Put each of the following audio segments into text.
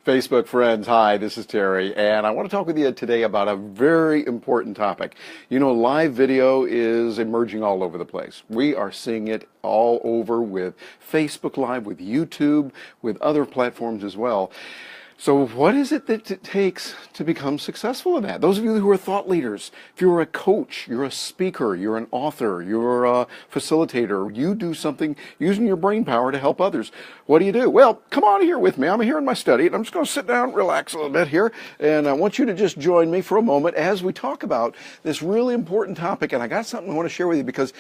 Facebook friends, hi, this is Terry, and I want to talk with you today about a very important topic. You know, live video is emerging all over the place. We are seeing it all over with Facebook Live, with YouTube, with other platforms as well. So what is it that it takes to become successful in that? Those of you who are thought leaders, if you're a coach, you're a speaker, you're an author, you're a facilitator, you do something using your brain power to help others. What do? Well, come on here with me. I'm here in my study, and I'm just going to sit down and relax a little bit here. And I want you to just join me for a moment as we talk about this really important topic. And I got something I want to share with you because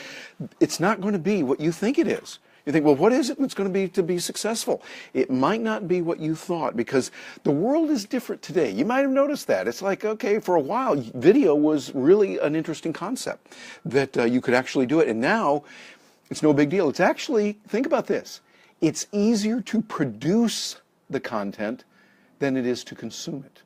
it's not going to be what you think it is. You think, well, what is it that's going to be successful? It might not be what you thought because the world is different today. You might have noticed that. It's like, okay, for a while, video was really an interesting concept that you could actually do it. And now it's no big deal. It's actually, think about this. It's easier to produce the content than it is to consume it.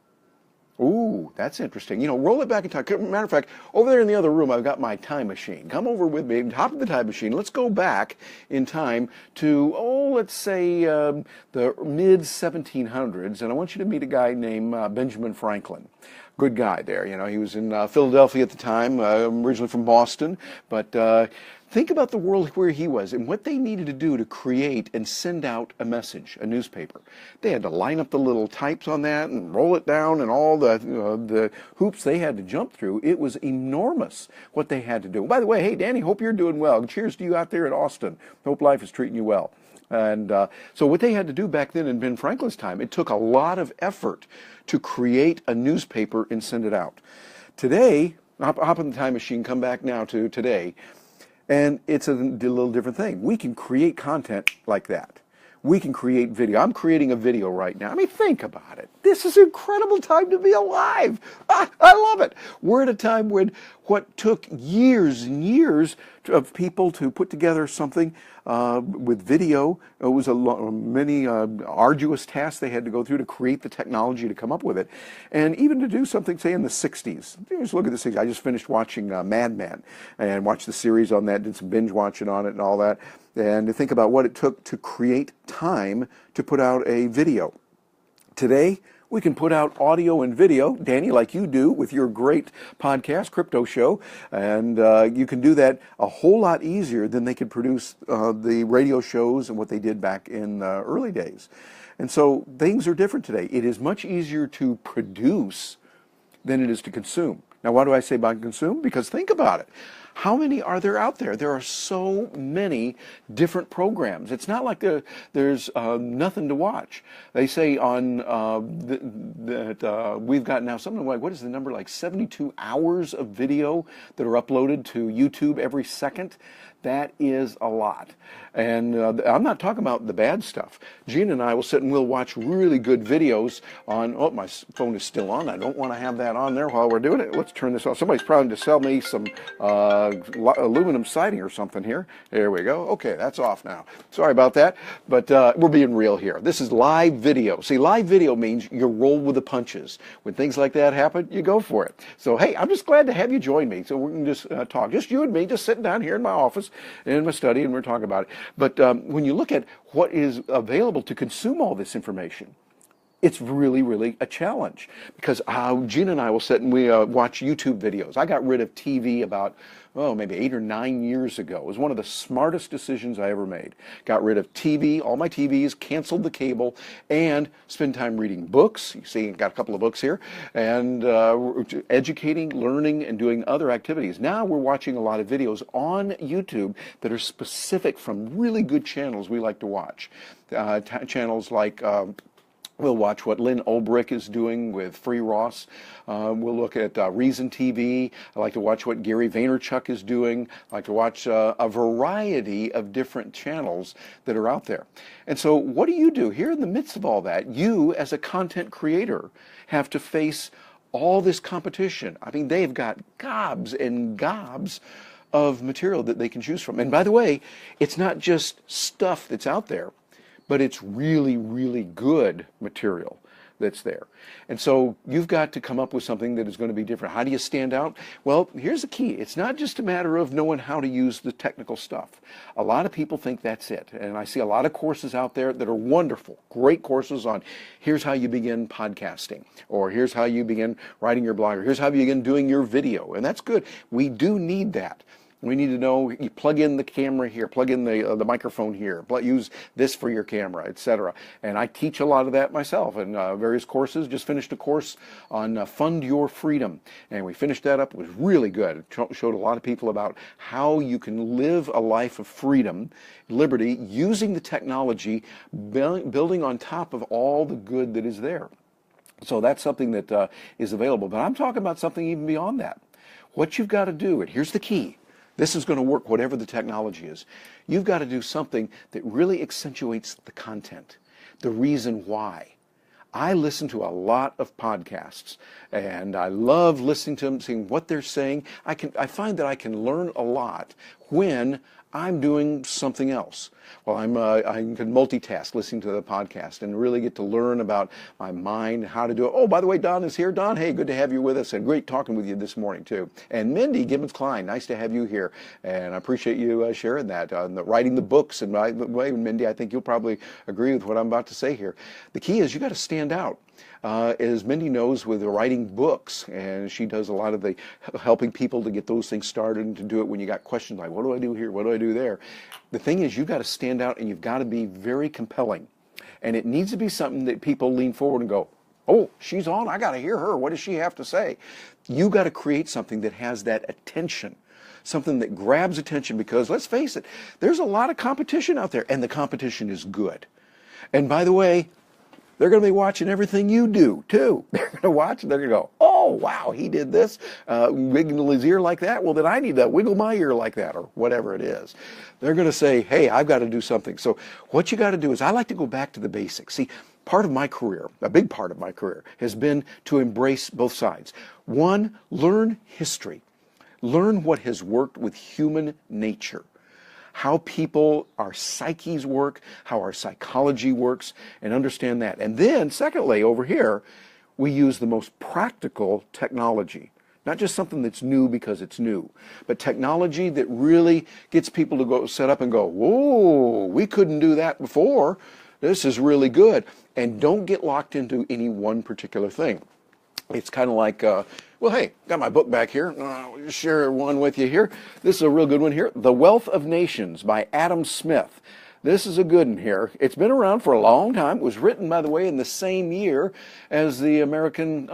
Ooh, that's interesting. You know, roll it back in time. Matter of fact, over there in the other room, I've got my time machine. Come over with me, hop in the time machine. Let's go back in time to, let's say the mid-1700s, and I want you to meet a guy named Benjamin Franklin. Good guy there. You know, he was in Philadelphia at the time, originally from Boston, but think about the world where he was and what they needed to do to create and send out a message, a newspaper. They had to line up the little types on that and roll it down and all the hoops they had to jump through. It was enormous what they had to do. By the way, hey, Danny, hope you're doing well. Cheers to you out there in Austin. Hope life is treating you well. And so what they had to do back then in Ben Franklin's time, it took a lot of effort to create a newspaper and send it out. Today, hop in the time machine, come back now to today, and it's a little different thing. We can create content like that. We can create video. I'm creating a video right now. I mean, think about it. This is an incredible time to be alive. I love it. We're at a time when what took years and years of people to put together something with video, it was many arduous tasks they had to go through to create the technology to come up with it. And even to do something, say, in the 60s. Just look at the 60s. I just finished watching Mad Men and watched the series on that, did some binge watching on it and all that. And to think about what it took to create time to put out a video. Today, we can put out audio and video, Danny, like you do with your great podcast, Crypto Show, and you can do that a whole lot easier than they could produce the radio shows and what they did back in the early days. And so things are different today. It is much easier to produce than it is to consume. Now, why do I say about consume? Because think about it. How many are there out there? There are so many different programs. It's not like there's nothing to watch. They say on that we've got now something like, what is the number, like 72 hours of video that are uploaded to YouTube every second? That is a lot. And I'm not talking about the bad stuff. Gina and I will sit and we'll watch really good videos on, my phone is still on. I don't want to have that on there while we're doing it. Let's turn this off. Somebody's trying to sell me some aluminum siding or something here. There we go. Okay, that's off now. Sorry about that, but we're being real here. This is live video. See, live video means you roll with the punches. When things like that happen, you go for it. So, hey, I'm just glad to have you join me so we can just talk. Just you and me, just sitting down here in my office, in my study, and we're talking about it. But when you look at what is available to consume all this information, it's really, really a challenge because Gina and I will sit and we watch YouTube videos. I got rid of TV about, maybe 8 or 9 years ago. It was one of the smartest decisions I ever made. Got rid of TV, all my TVs, canceled the cable, and spend time reading books. You see, got a couple of books here, and educating, learning, and doing other activities. Now we're watching a lot of videos on YouTube that are specific from really good channels we like to watch. Channels like we'll watch what Lynn Ulbrich is doing with Free Ross. We'll look at Reason TV. I like to watch what Gary Vaynerchuk is doing. I like to watch a variety of different channels that are out there. And so what do you do? Here in the midst of all that, you as a content creator have to face all this competition. I mean, they've got gobs and gobs of material that they can choose from. And by the way, it's not just stuff that's out there, but it's really, really good material that's there. And so you've got to come up with something that is going to be different. How do you stand out? Well, here's the key. It's not just a matter of knowing how to use the technical stuff. A lot of people think that's it. And I see a lot of courses out there that are wonderful, great courses on here's how you begin podcasting, or here's how you begin writing your blog, or here's how you begin doing your video. And that's good. We do need that. We need to know, you plug in the camera here, plug in the microphone here, use this for your camera, etc. And I teach a lot of that myself in various courses. Just finished a course on Fund Your Freedom. And we finished that up. It was really good. It showed a lot of people about how you can live a life of freedom, liberty, using the technology, building on top of all the good that is there. So that's something that is available. But I'm talking about something even beyond that. What you've got to do, and here's the key. This is going to work whatever the technology is. You've got to do something that really accentuates the content, the reason why. I listen to a lot of podcasts, and I love listening to them, seeing what they're saying. I find that I can learn a lot when I'm doing something else. Well, I can multitask listening to the podcast and really get to learn about my mind, how to do it. Oh, by the way, Don is here. Don, hey, good to have you with us, and great talking with you this morning, too. And Mindy Gibbons-Klein, nice to have you here, and I appreciate you sharing that, writing the books. And by the way, Mindy, I think you'll probably agree with what I'm about to say here. The key is you got to stand out. As Mindy knows, with writing books, and she does a lot of the helping people to get those things started and to do it when you got questions like, what do I do here? What do I do there? The thing is, you've got to stand out and you've got to be very compelling. And it needs to be something that people lean forward and go, oh, she's on. I got to hear her. What does she have to say? You got to create something that has that attention. Something that grabs attention, because let's face it, there's a lot of competition out there, and the competition is good. And by the way, they're going to be watching everything you do, too. They're going to watch and they're going to go, oh, wow, he did this, wiggle his ear like that. Well, then I need to wiggle my ear like that, or whatever it is. They're going to say, hey, I've got to do something. So what you got to do is, I like to go back to the basics. See, part of my career, a big part of my career, has been to embrace both sides. One, learn history. Learn what has worked with human nature. How people, our psyches work, how our psychology works, and understand that. And then, secondly, over here, we use the most practical technology. Not just something that's new because it's new, but technology that really gets people to go set up and go, whoa, we couldn't do that before. This is really good. And don't get locked into any one particular thing. It's kind of like, well, hey, got my book back here. I'll just share one with you here. This is a real good one here. The Wealth of Nations by Adam Smith. This is a good one here. It's been around for a long time. It was written, by the way, in the same year as the American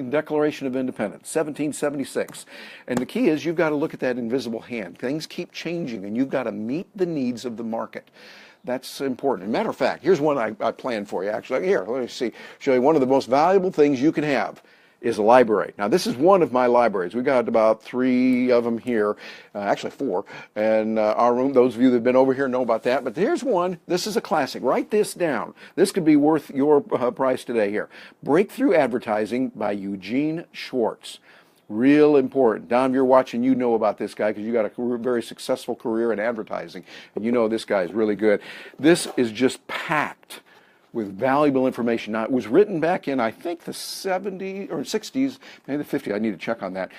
Declaration of Independence, 1776. And the key is, you've got to look at that invisible hand. Things keep changing, and you've got to meet the needs of the market. That's important. As a matter of fact, here's one I planned for you, actually. Here, let me see. Show you one of the most valuable things you can have is a library. Now, this is one of my libraries. We got about 3 of them here, actually 4, and our room. Those of you that have been over here know about that. But here's one. This is a classic. Write this down. This could be worth your price today here. Breakthrough Advertising by Eugene Schwartz. Real important. Don, if you're watching, you know about this guy because you got a very successful career in advertising, and you know this guy is really good. This is just packed with valuable information. Now, it was written back in, I think, the 70s or 60s, maybe the 50s. I need to check on that.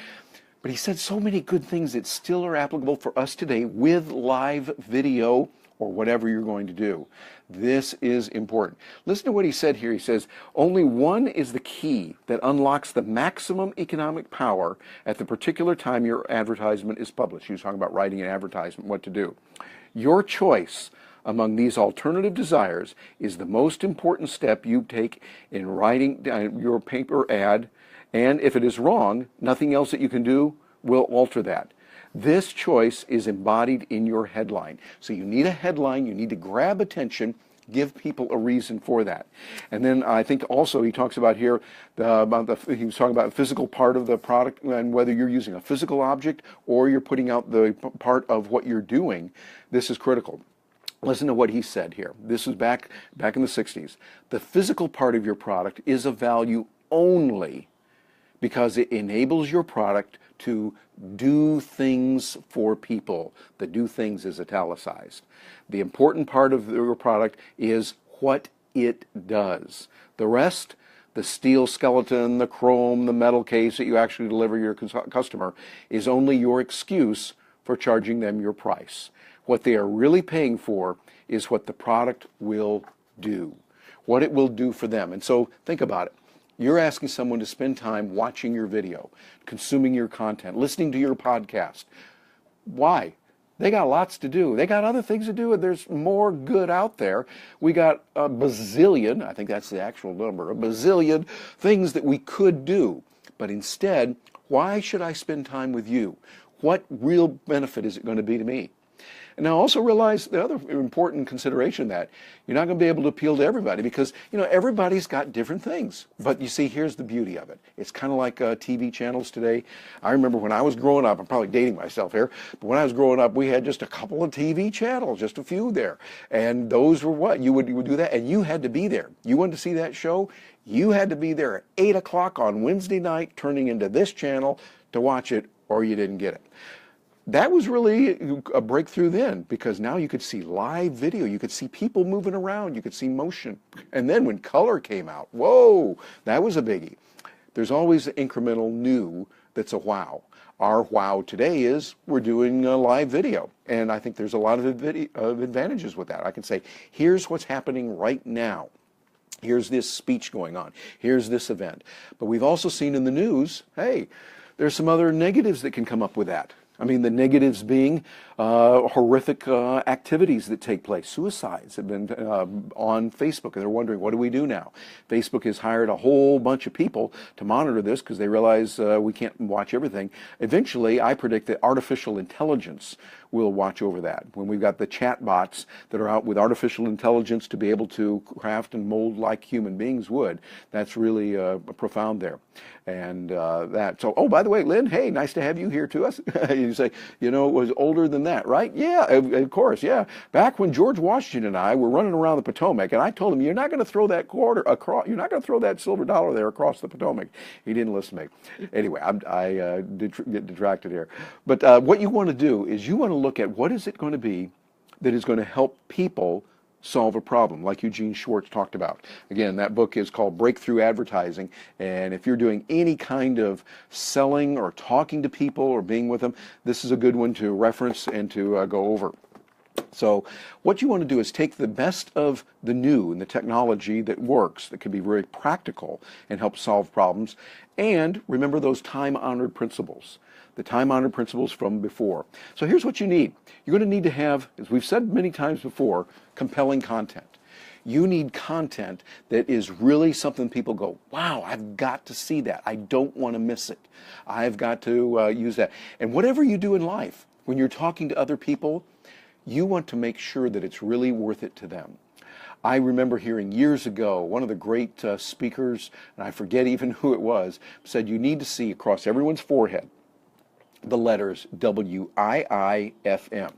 But he said so many good things that still are applicable for us today with live video or whatever you're going to do. This is important. Listen to what he said here. He says, only one is the key that unlocks the maximum economic power at the particular time your advertisement is published. He was talking about writing an advertisement, what to do. Your choice among these alternative desires is the most important step you take in writing your paper ad, and if it is wrong, nothing else that you can do will alter that. This choice is embodied in your headline. So you need a headline, you need to grab attention, give people a reason for that. And then I think also he talks about here, he was talking about the physical part of the product, and whether you're using a physical object or you're putting out the part of what you're doing, this is critical. Listen to what he said here. This is back in the 60s. The physical part of your product is of value only because it enables your product to do things for people. The do things is italicized. The important part of your product is what it does. The rest, the steel skeleton, the chrome, the metal case that you actually deliver your customer is only your excuse for charging them your price. What they are really paying for is what the product will do, what it will do for them. And so think about it. You're asking someone to spend time watching your video, consuming your content, listening to your podcast. Why? They got lots to do. They got other things to do, and there's more good out there. We got a bazillion, I think that's the actual number, a bazillion things that we could do. But instead, why should I spend time with you? What real benefit is it going to be to me? And now also realize the other important consideration that you're not going to be able to appeal to everybody because, everybody's got different things. But you see, here's the beauty of it. It's kind of like TV channels today. I remember when I was growing up, I'm probably dating myself here, but when I was growing up, we had just a couple of TV channels, just a few there. And those were what? You would do that, and you had to be there. You wanted to see that show? You had to be there at 8 o'clock on Wednesday night, turning into this channel to watch it, or you didn't get it. That was really a breakthrough then, because now you could see live video, you could see people moving around, you could see motion. And then when color came out, whoa, that was a biggie. There's always an incremental new that's a wow. Our wow today is we're doing a live video. And I think there's a lot of advantages with that. I can say, here's what's happening right now. Here's this speech going on. Here's this event. But we've also seen in the news, hey, there's some other negatives that can come up with that. I mean, the negatives being horrific activities that take place. Suicides have been on Facebook, and they're wondering, what do we do now? Facebook has hired a whole bunch of people to monitor this because they realize we can't watch everything. Eventually, I predict that artificial intelligence will watch over that. When we've got the chat bots that are out with artificial intelligence to be able to craft and mold like human beings would, that's really profound there. And so, oh, by the way, Lynn, hey, nice to have you here to us. You say, it was older than that, right? Yeah, of course, yeah. Back when George Washington and I were running around the Potomac, and I told him, you're not going to throw that quarter across, you're not going to throw that silver dollar there across the Potomac. He didn't listen to me. Anyway, I did get detracted here. But what you want to do is you want to look at what is it going to be that is going to help people solve a problem, like Eugene Schwartz talked about. Again, that book is called Breakthrough Advertising, and if you're doing any kind of selling or talking to people or being with them, this is a good one to reference and to go over. So what you want to do is take the best of the new and the technology that works, that can be very practical and help solve problems, and remember those time-honored principles. The time-honored principles from before. So here's what you need. You're going to need to have, as we've said many times before, compelling content. You need content that is really something people go, wow, I've got to see that. I don't want to miss it. I've got to use that. And whatever you do in life, when you're talking to other people, you want to make sure that it's really worth it to them. I remember hearing years ago, one of the great speakers, and I forget even who it was, said you need to see across everyone's forehead the letters WIIFM.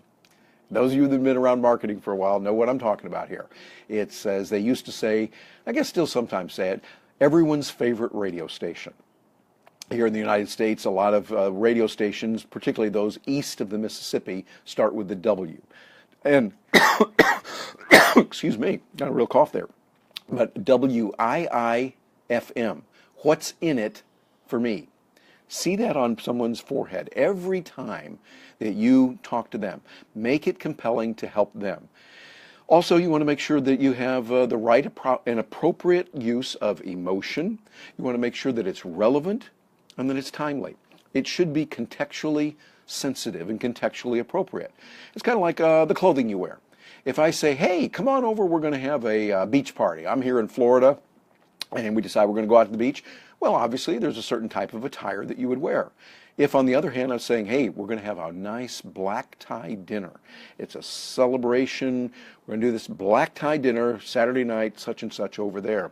Those of you that have been around marketing for a while know what I'm talking about here. It's, as they used to say, I guess still sometimes say it, everyone's favorite radio station. Here in the United States, a lot of radio stations, particularly those east of the Mississippi, start with the W. And, excuse me, got a real cough there. But WIIFM, what's in it for me? See that on someone's forehead every time that you talk to them. Make it compelling to help them. Also, you want to make sure that you have the right and appropriate use of emotion. You want to make sure that it's relevant and that it's timely. It should be contextually sensitive and contextually appropriate. It's kind of like the clothing you wear. If I say, hey, come on over, we're going to have a beach party. I'm here in Florida, and we decide we're going to go out to the beach. Well, obviously, there's a certain type of attire that you would wear. If, on the other hand, I'm saying, hey, we're going to have a nice black tie dinner. It's a celebration. We're going to do this black tie dinner Saturday night, such and such over there.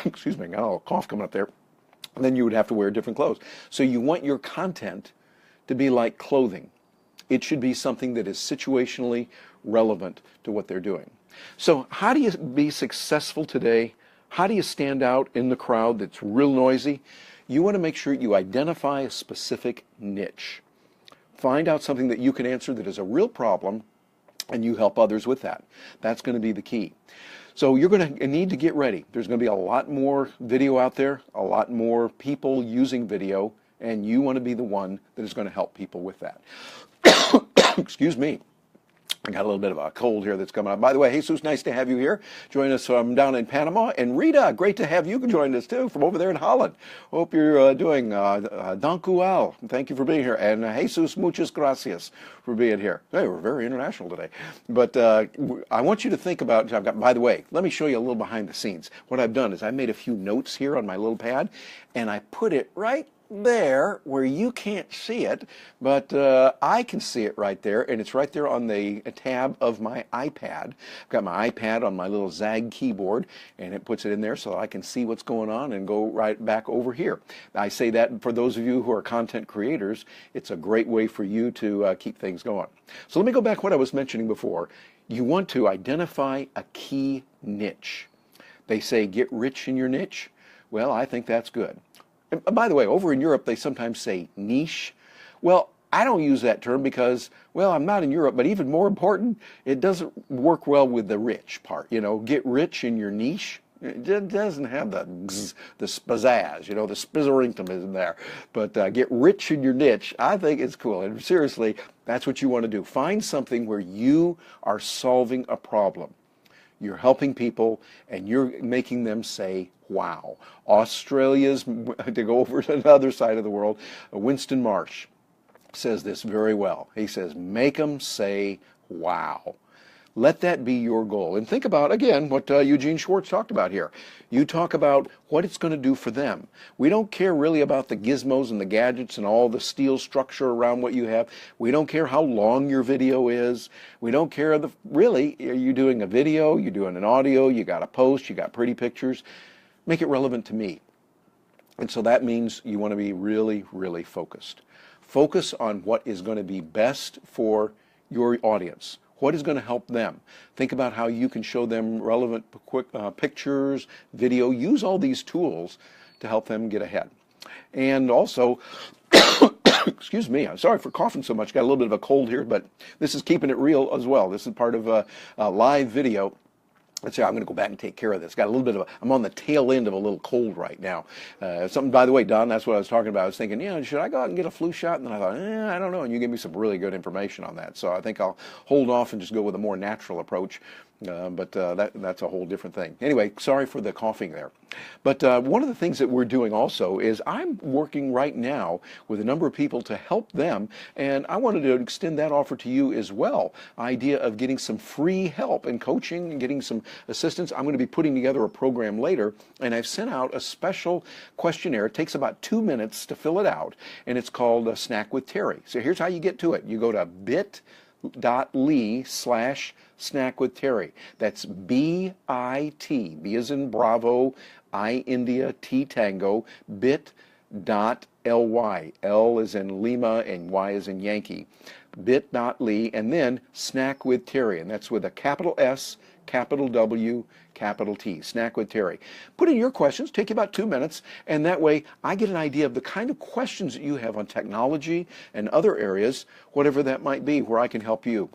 Excuse me, I got a little cough coming up there. And then you would have to wear different clothes. So you want your content to be like clothing. It should be something that is situationally relevant to what they're doing. So how do you be successful today? How do you stand out in the crowd that's real noisy? You want to make sure you identify a specific niche. Find out something that you can answer that is a real problem, and you help others with that. That's going to be the key. So you're going to need to get ready. There's going to be a lot more video out there, a lot more people using video, and you want to be the one that is going to help people with that. Excuse me. I got a little bit of a cold here that's coming up. By the way, Jesus, nice to have you here. Join us from down in Panama. And Rita, great to have you join us too from over there in Holland. Hope you're doing Dankual. Thank you for being here. And Jesus, muchas gracias for being here. Hey, we're very international today. But I want you to think about, by the way, let me show you a little behind the scenes. What I've done is I made a few notes here on my little pad, and I put it right there where you can't see it, but I can see it right there, and it's right there on the tab of my iPad. I've got my iPad on my little Zag keyboard, and it puts it in there so that I can see what's going on and go right back over here. I say that for those of you who are content creators, it's a great way for you to keep things going. So let me go back to what I was mentioning before. You want to identify a key niche. They say get rich in your niche. Well, I think that's good. And by the way, over in Europe, they sometimes say niche. Well, I don't use that term because, well, I'm not in Europe, but even more important, it doesn't work well with the rich part. You know, get rich in your niche. It doesn't have the pizzazz, you know, the spizzerington isn't there. But get rich in your niche, I think it's cool. And seriously, that's what you want to do. Find something where you are solving a problem. You're helping people, and you're making them say, wow. Australia's, to go over to another side of the world, Winston Marsh says this very well. He says, make them say, wow. Let that be your goal. And think about, again, what Eugene Schwartz talked about here. You talk about what it's going to do for them. We don't care really about the gizmos and the gadgets and all the steel structure around what you have. We don't care how long your video is. We don't care, really, are you doing a video, you're doing an audio, you got a post, you got pretty pictures. Make it relevant to me. And so that means you want to be really, really focused. Focus on what is going to be best for your audience. What is going to help them? Think about how you can show them relevant quick pictures, video. Use all these tools to help them get ahead. And also, excuse me, I'm sorry for coughing so much. Got a little bit of a cold here, but this is keeping it real as well. This is part of a live video. Let's say I'm going to go back and take care of this. Got a little bit of I'm on the tail end of a little cold right now. Something, by the way, Don, that's what I was talking about. I was thinking, should I go out and get a flu shot? And then I thought, I don't know. And you gave me some really good information on that. So I think I'll hold off and just go with a more natural approach. But that's a whole different thing. Anyway, sorry for the coughing there. But one of the things that we're doing also is I'm working right now with a number of people to help them, and I wanted to extend that offer to you as well. Idea of getting some free help and coaching and getting some assistance. I'm going to be putting together a program later, and I've sent out a special questionnaire. It takes about 2 minutes to fill it out, and it's called Snack with Terry. So here's how you get to it. You go to bit.ly/Snack with Terry. That's B-I-T, B as in Bravo, I India, T Tango, bit.ly, L as in Lima and Y as in Yankee, bit.ly, and then Snack with Terry, and that's with a capital S, capital W, capital T, Snack with Terry. Put in your questions, take you about 2 minutes, and that way I get an idea of the kind of questions that you have on technology and other areas, whatever that might be, where I can help you.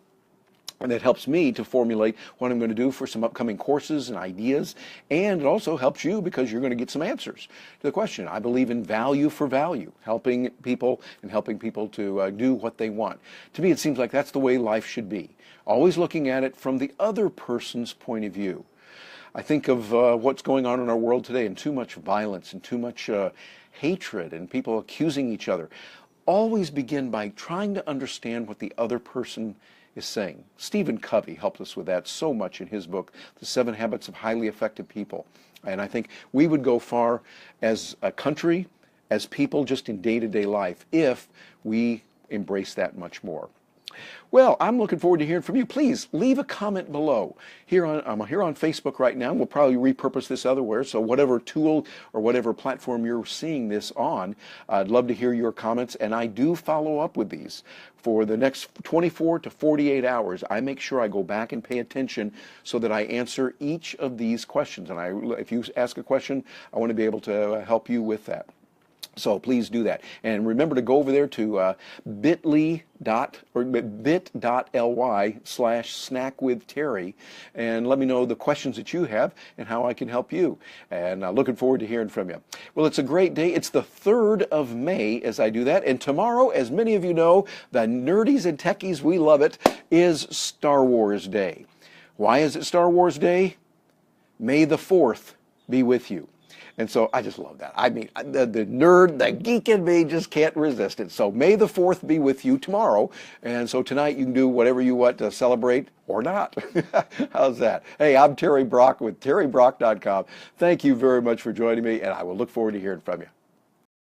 And that helps me to formulate what I'm going to do for some upcoming courses and ideas. And it also helps you because you're going to get some answers to the question. I believe in value for value, helping people and helping people to do what they want. To me, it seems like that's the way life should be. Always looking at it from the other person's point of view. I think of what's going on in our world today, and too much violence and too much hatred and people accusing each other. Always begin by trying to understand what the other person is saying. Stephen Covey helped us with that so much in his book, The 7 Habits of Highly Effective People. And I think we would go far as a country, as people, just in day-to-day life, if we embrace that much more. Well, I'm looking forward to hearing from you. Please leave a comment below. I'm here on Facebook right now. We'll probably repurpose this otherwhere. So whatever tool or whatever platform you're seeing this on, I'd love to hear your comments. And I do follow up with these. For the next 24 to 48 hours, I make sure I go back and pay attention so that I answer each of these questions. And if you ask a question, I want to be able to help you with that. So please do that. And remember to go over there to bit.ly/snackwithterry and let me know the questions that you have and how I can help you. And looking forward to hearing from you. Well, it's a great day. It's the 3rd of May as I do that. And tomorrow, as many of you know, the nerdies and techies, we love it, is Star Wars Day. Why is it Star Wars Day? May the 4th be with you. And so I just love that. I mean, the nerd, the geek in me just can't resist it. So may the 4th be with you tomorrow. And so tonight you can do whatever you want to celebrate or not. How's that? Hey, I'm Terry Brock with terrybrock.com. Thank you very much for joining me, and I will look forward to hearing from you.